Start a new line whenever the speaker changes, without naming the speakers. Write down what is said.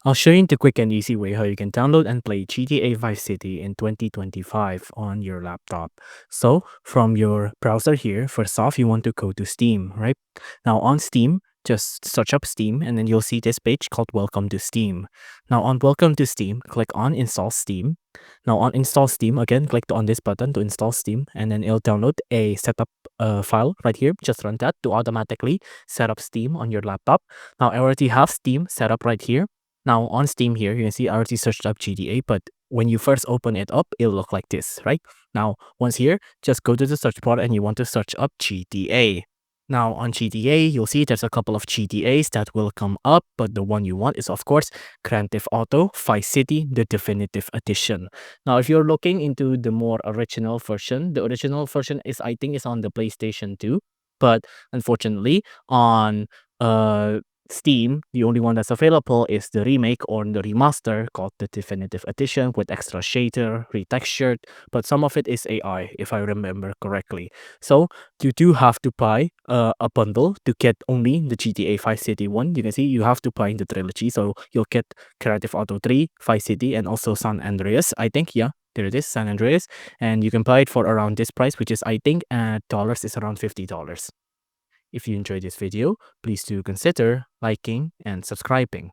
I'll show you the quick and easy way how you can download and play GTA Vice City in 2025 on your laptop. So from your browser here, first off, you want to go to Steam, right? Now on Steam, just search up Steam and then you'll see this page called Welcome to Steam. Now on Welcome to Steam, click on Install Steam. Now on Install Steam, again, click on this button to install Steam and then it'll download a setup file right here. Just run that to automatically set up Steam on your laptop. Now I already have Steam set up right here. Now on Steam here, you can see I already searched up GTA, but when you first open it up, it'll look like this, right? Now, once here, just go to the search bar and you want to search up GTA. Now on GTA, you'll see there's a couple of GTAs that will come up, but the one you want is of course Grand Theft Auto Vice City, the definitive edition. Now, if you're looking into the more original version, the original version is I think is on the PlayStation 2, but unfortunately on Steam, the only one that's available is the remake or the remaster called the Definitive Edition with extra shader, retextured, but some of it is AI if I remember correctly. So you do have to buy a bundle to get only the GTA Vice City one. You can see you have to buy the trilogy, so you'll get Grand Theft Auto 3, Vice City, and also San Andreas. I think, yeah, there it is, San Andreas, and you can buy it for around this price, which is I think at dollars is around $50. If you enjoyed this video, please do consider liking and subscribing.